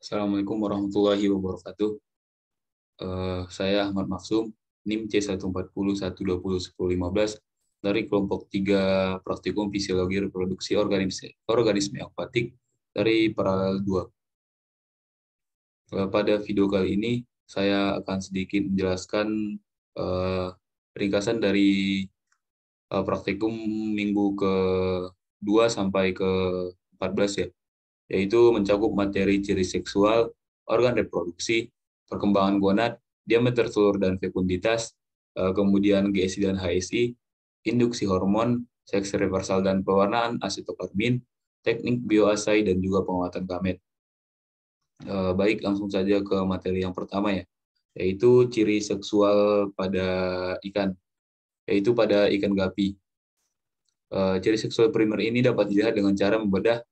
Assalamualaikum warahmatullahi wabarakatuh. Saya Ahmad Maksum, NIM C14012011015 dari kelompok 3 Praktikum Fisiologi Reproduksi Organisme Akvatik dari Paralel 2. Pada video kali ini, saya akan sedikit menjelaskan ringkasan dari praktikum minggu ke-2 sampai ke-14 ya, yaitu mencakup materi ciri seksual, organ reproduksi, perkembangan gonad, diameter telur dan fekunditas, kemudian GSI dan HSI, induksi hormon, seks reversal dan pewarnaan asetokarmin, teknik bioasai, dan juga penguatan gamet. Baik, langsung saja ke materi yang pertama ya, yaitu ciri seksual pada ikan, yaitu pada ikan gapi. Ciri seksual primer ini dapat dilihat dengan cara membedah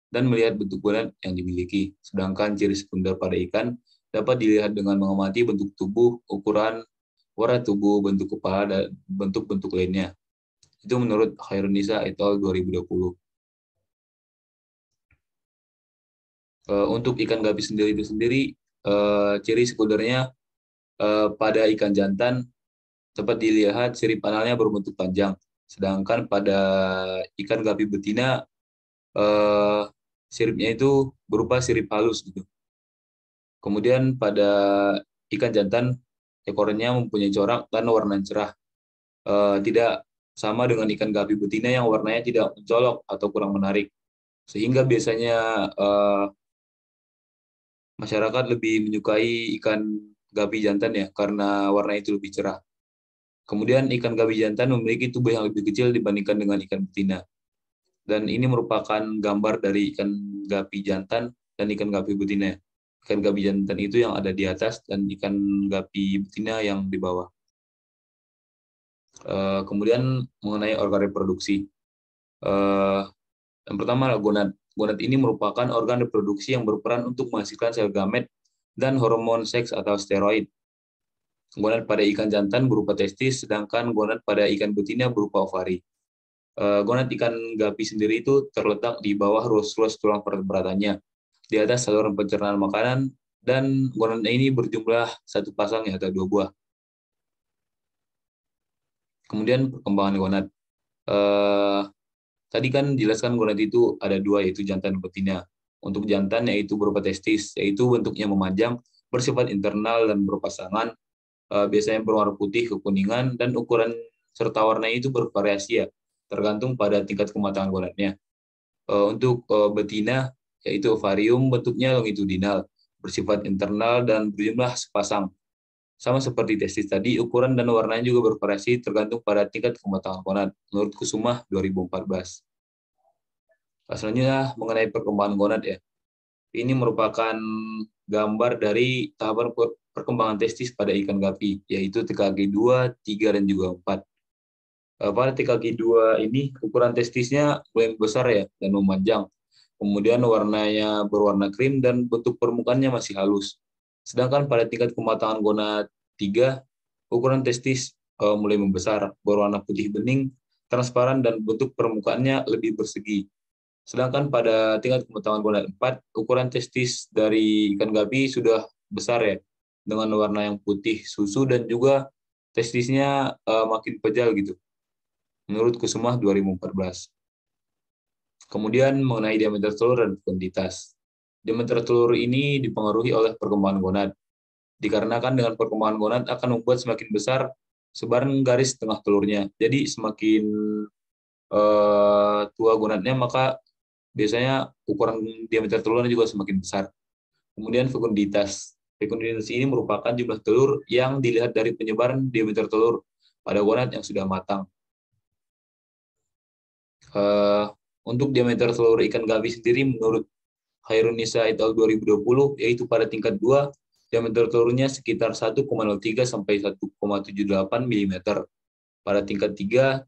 dan melihat bentuk gonad yang dimiliki. Sedangkan ciri sekunder pada ikan dapat dilihat dengan mengamati bentuk tubuh, ukuran, warna tubuh, bentuk kepala, dan bentuk-bentuk lainnya. Itu menurut Khairunisa et al. 2020. Untuk ikan gapi sendiri, ciri sekundernya pada ikan jantan dapat dilihat sirip analnya berbentuk panjang. Sedangkan pada ikan gapi betina, siripnya itu berupa sirip halus gitu. Kemudian pada ikan jantan, ekornya mempunyai corak dan warna cerah. Tidak sama dengan ikan gapi betina yang warnanya tidak mencolok atau kurang menarik. Sehingga biasanya masyarakat lebih menyukai ikan gapi jantan ya, karena warna itu lebih cerah. Kemudian ikan gapi jantan memiliki tubuh yang lebih kecil dibandingkan dengan ikan betina. Dan ini merupakan gambar dari ikan gapi jantan dan ikan gapi betina. Ikan gapi jantan itu yang ada di atas dan ikan gapi betina yang di bawah. Kemudian mengenai organ reproduksi. Yang pertama adalah gonad. Gonad ini merupakan organ reproduksi yang berperan untuk menghasilkan sel gamet dan hormon seks atau steroid. Gonad pada ikan jantan berupa testis, sedangkan gonad pada ikan betina berupa ovari. Gonad ikan gapi sendiri itu terletak di bawah ruas-ruas tulang vertebratannya, di atas saluran pencernaan makanan, dan gonad ini berjumlah satu pasang ya, atau 2 buah. Kemudian perkembangan gonad. Tadi kan jelaskan gonad itu ada 2, yaitu jantan dan betina. Untuk jantan yaitu berupa testis, yaitu bentuknya memanjang, bersifat internal dan berpasangan, biasanya berwarna putih kekuningan, dan ukuran serta warnanya itu bervariasi ya, tergantung pada tingkat kematangan gonadnya. Untuk betina, yaitu ovarium, bentuknya longitudinal, bersifat internal dan berjumlah sepasang. Sama seperti testis tadi, ukuran dan warnanya juga bervariasi tergantung pada tingkat kematangan gonad, menurut Kusumah 2014. Selanjutnya mengenai perkembangan gonad ya. Ini merupakan gambar dari tahapan perkembangan testis pada ikan gapi, yaitu TKG 2, 3, dan juga 4. Pada TKG 2 ini, ukuran testisnya lebih besar ya, dan memanjang. Kemudian warnanya berwarna krim dan bentuk permukaannya masih halus. Sedangkan pada tingkat kematangan gonad 3, ukuran testis mulai membesar, berwarna putih bening, transparan, dan bentuk permukaannya lebih persegi. Sedangkan pada tingkat kematangan gonad 4, ukuran testis dari ikan gapi sudah besar ya, dengan warna yang putih susu dan juga testisnya makin pejal gitu, menurut Kusumah 2014. Kemudian mengenai diameter telur dan kuantitas. Diameter telur ini dipengaruhi oleh perkembangan gonad. Dikarenakan dengan perkembangan gonad akan membuat semakin besar sebaran garis tengah telurnya. Jadi semakin tua gonadnya, maka biasanya ukuran diameter telurnya juga semakin besar. Kemudian fekunditas. Fekunditas ini merupakan jumlah telur yang dilihat dari penyebaran diameter telur pada gonad yang sudah matang. Untuk diameter telur ikan gapi sendiri menurut Khairunisa et al. 2020, yaitu pada tingkat 2, diameter telurnya sekitar 1,03 sampai 1,78 mm. Pada tingkat 3,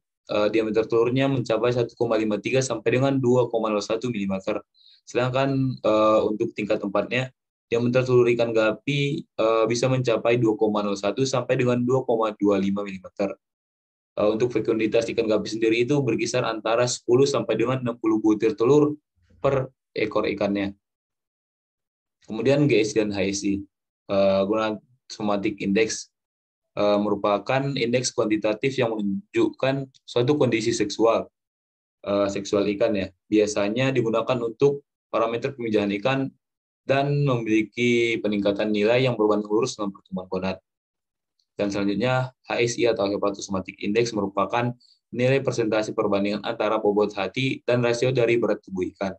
diameter telurnya mencapai 1,53 sampai dengan 2,01 mm. Sedangkan untuk tingkat 4-nya, diameter telur ikan gapi bisa mencapai 2,01 sampai dengan 2,25 mm. Untuk fekunditas ikan gapi sendiri itu berkisar antara 10 sampai dengan 60 butir telur per ekor ikannya. Kemudian GSI dan HSI. Gunaan somatic index merupakan indeks kuantitatif yang menunjukkan suatu kondisi seksual ikan ya. Biasanya digunakan untuk parameter pemijahan ikan dan memiliki peningkatan nilai yang berbanding lurus dengan pertumbuhan gonad. Dan selanjutnya, HSI atau Hepatosomatic Index merupakan nilai persentase perbandingan antara bobot hati dan rasio dari berat tubuh ikan.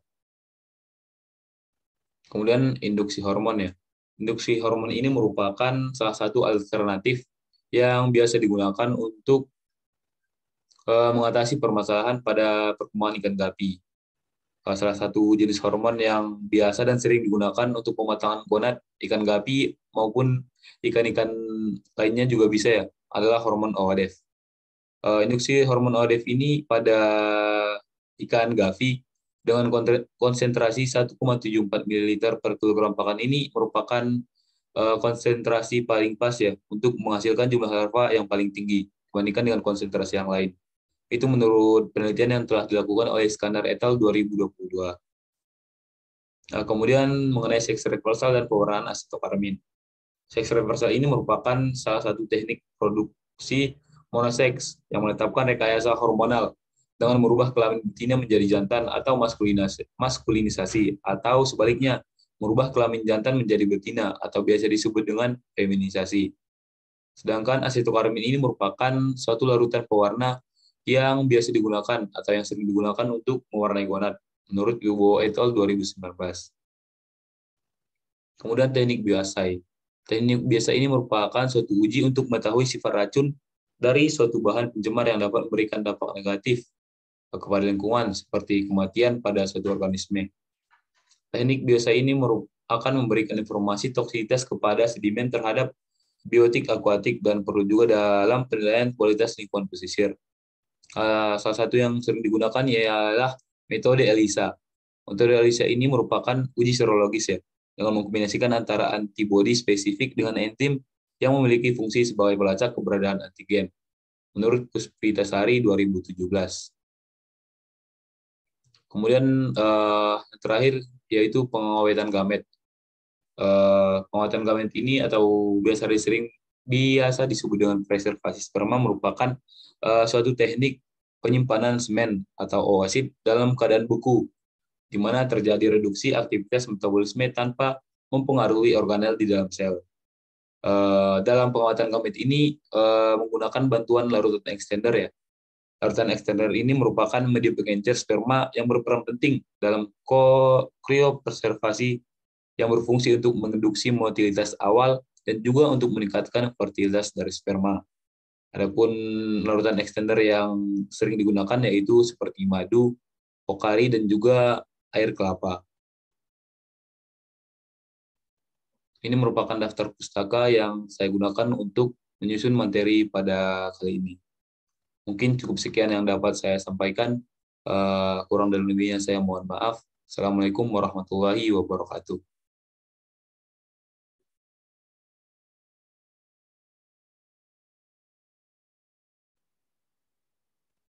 Kemudian induksi hormon ya. Induksi hormon ini merupakan salah satu alternatif yang biasa digunakan untuk mengatasi permasalahan pada perkembangan ikan gapi. Salah satu jenis hormon yang biasa dan sering digunakan untuk pematangan gonad ikan gapi maupun ikan-ikan lainnya juga bisa ya, adalah hormon OADF. Induksi hormon OADF ini pada ikan gapi dengan konsentrasi 1,74 ml per kilogram pakan ini merupakan konsentrasi paling pas ya untuk menghasilkan jumlah larva yang paling tinggi dibandingkan dengan konsentrasi yang lain. Itu menurut penelitian yang telah dilakukan oleh Iskandar et al. 2022. Nah, kemudian mengenai seks reversal dan pewarnaan asetokarmin. Seks reversal ini merupakan salah satu teknik produksi monoseks yang menetapkan rekayasa hormonal dengan merubah kelamin betina menjadi jantan atau maskulinisasi atau sebaliknya merubah kelamin jantan menjadi betina atau biasa disebut dengan feminisasi. Sedangkan asetokarmin ini merupakan suatu larutan pewarna yang biasa digunakan atau yang sering digunakan untuk mewarnai gonad menurut Wibowo et al. 2019. Kemudian teknik biasai. Teknik biasa ini merupakan suatu uji untuk mengetahui sifat racun dari suatu bahan pencemar yang dapat memberikan dampak negatif kepada lingkungan seperti kematian pada suatu organisme. Teknik biasa ini akan memberikan informasi toksisitas kepada sedimen terhadap biotik akuatik dan perlu juga dalam penilaian kualitas lingkungan pesisir. Salah satu yang sering digunakan ialah metode ELISA. Metode ELISA ini merupakan uji serologis ya, dengan mengkombinasikan antara antibodi spesifik dengan enzim yang memiliki fungsi sebagai pelacak keberadaan antigen. Menurut Puspitasari 2017. Kemudian terakhir yaitu pengawetan gamet. Pengawetan gamet ini atau biasa disebut dengan preservasi sperma merupakan suatu teknik penyimpanan semen atau oosit dalam keadaan beku, di mana terjadi reduksi aktivitas metabolisme tanpa mempengaruhi organel di dalam sel. Dalam pengawatan gamet ini menggunakan bantuan larutan extender ya. Larutan extender ini merupakan media pengencer sperma yang berperan penting dalam kriopreservasi yang berfungsi untuk mengeduksi motilitas awal dan juga untuk meningkatkan fertilitas dari sperma. Adapun larutan extender yang sering digunakan yaitu seperti madu, pokari, dan juga air kelapa. Ini merupakan daftar pustaka yang saya gunakan untuk menyusun materi pada kali ini. Mungkin cukup sekian yang dapat saya sampaikan. Kurang dan lebihnya saya mohon maaf. Assalamualaikum warahmatullahi wabarakatuh.